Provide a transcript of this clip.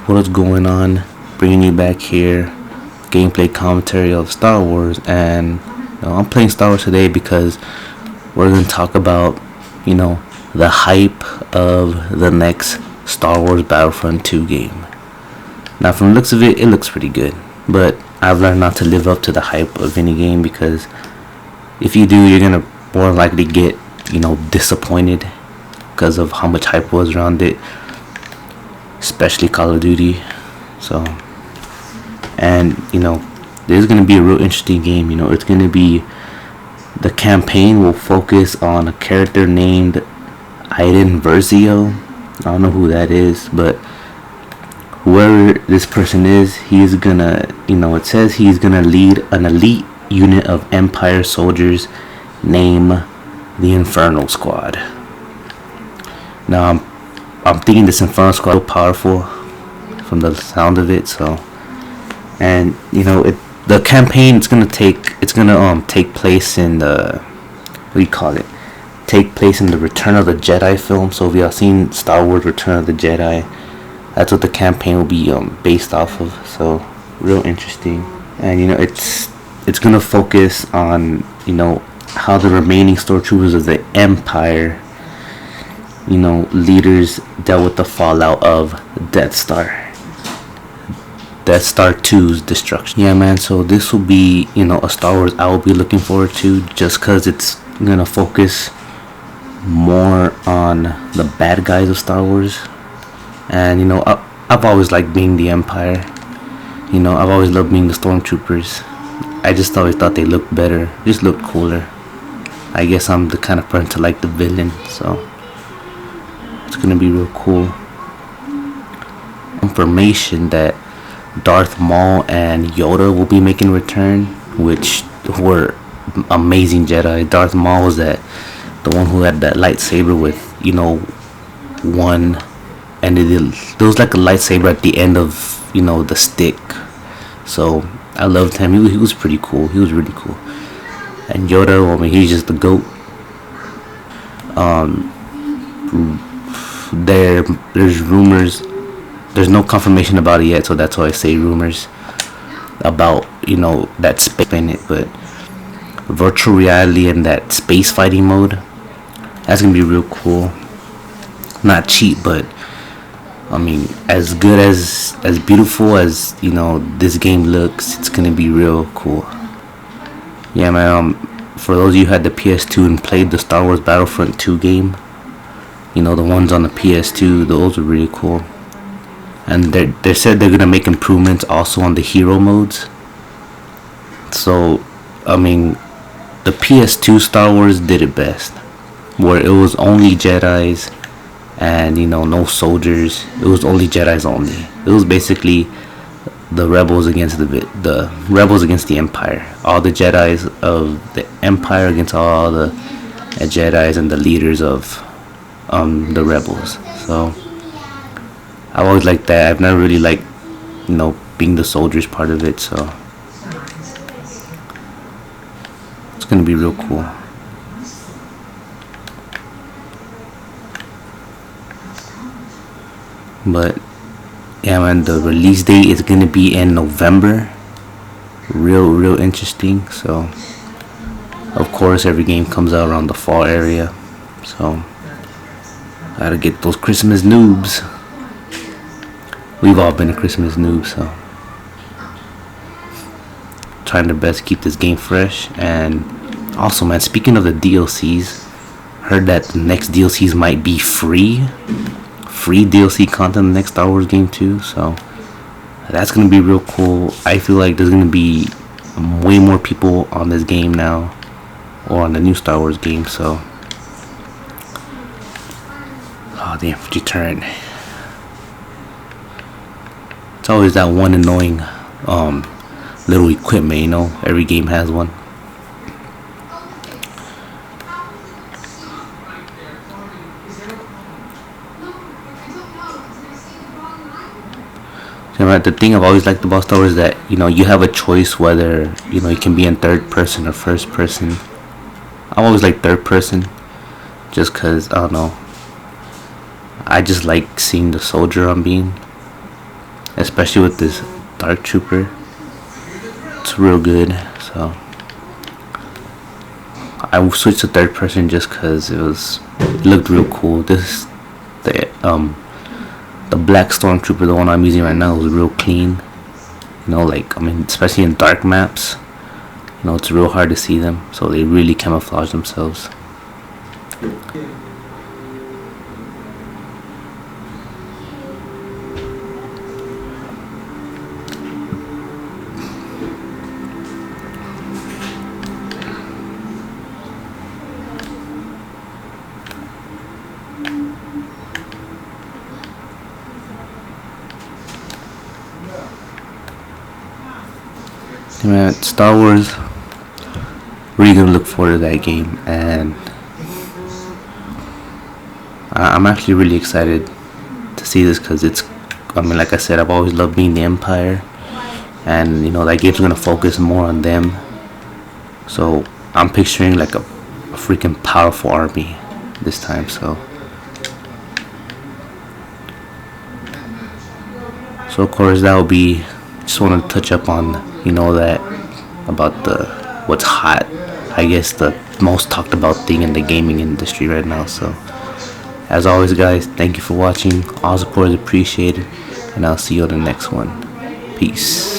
what is going on? Bringing you back here, gameplay commentary of Star Wars, and I'm playing Star Wars today because we're going to talk about, the hype of the next Star Wars Battlefront 2 game. Now, from the looks of it, it looks pretty good, but I've learned not to live up to the hype of any game, because if you do, you're going to more likely get, disappointed because of how much hype was around it, especially Call of Duty. So, and this is going to be a real interesting game. It's going to be, the campaign will focus on a character named Iden Versio. I don't know who that is, but whoever this person is, he's gonna, it says he's gonna lead an elite unit of Empire soldiers named the Inferno Squad. Now, I'm thinking this Inferno Squad is so powerful from the sound of it. So, and the campaign, it's gonna take place in the, what do you call it? Take place in the Return of the Jedi film. So if y'all seen Star Wars Return of the Jedi, that's what the campaign will be based off of. So real interesting. And it's gonna focus on how the remaining stormtroopers of the Empire, leaders dealt with the fallout of Death Star 2's destruction. Yeah, man, so this will be, a Star Wars I will be looking forward to, just because it's gonna focus more on the bad guys of Star Wars. And, I've always liked being the Empire. I've always loved being the Stormtroopers. I just always thought they looked better, just looked cooler. I guess I'm the kind of person to like the villain, so it's gonna be real cool. Information that Darth Maul and Yoda will be making a return, which were amazing Jedi. Darth Maul was the one who had that lightsaber with, one, and there was like a lightsaber at the end of, the stick. So I loved him. He was pretty cool. He was really cool. And Yoda, he's just the GOAT. There's rumors. There's no confirmation about it yet, so that's why I say rumors about, that space in it. But virtual reality and that space fighting mode, that's gonna be real cool. Not cheap, but as good as beautiful as this game looks, it's gonna be real cool. Yeah, man. For those of you who had the PS2 and played the Star Wars Battlefront 2 game, the ones on the PS2, those were really cool. And they said they're gonna make improvements also on the hero modes. So, the PS2 Star Wars did it best, where it was only Jedis and no soldiers. It was only Jedis only. It was basically the rebels against the rebels against the Empire. All the Jedis of the Empire against all the Jedis and the leaders of the rebels. So I've always liked that. I've never really liked being the soldiers part of it. So it's gonna be real cool. But yeah, man, the release date is gonna be in November. Real interesting. So of course every game comes out around the fall area, so gotta get those Christmas noobs. We've all been a Christmas noob, so trying their best to keep this game fresh. And also, man, speaking of the DLCs, heard that the next DLCs might be free DLC content in the next Star Wars game too. So that's gonna be real cool. I feel like there's gonna be way more people on this game now, or on the new Star Wars game. So, oh, the infantry turret. It's always that one annoying little equipment, every game has one. The thing I've always liked about Star Wars is that you have a choice whether you can be in third person or first person. I've always liked third person, just because I don't know, I just like seeing the soldier on beam. especially with this Dark Trooper. It's real good. So I switched to third person just because it looked real cool. The black stormtrooper, the one I'm using right now, is real clean. Especially in dark maps, it's real hard to see them, so they really camouflage themselves. Man, Star Wars, really gonna look forward to that game, and I'm actually really excited to see this because like I said, I've always loved being the Empire, and that game's gonna focus more on them. So I'm picturing like a freaking powerful army this time. So of course that will be. Just want to touch up on that about the what's hot. I guess the most talked about thing in the gaming industry right now. So as always, guys, thank you for watching. All support is appreciated, and I'll see you on the next one. Peace.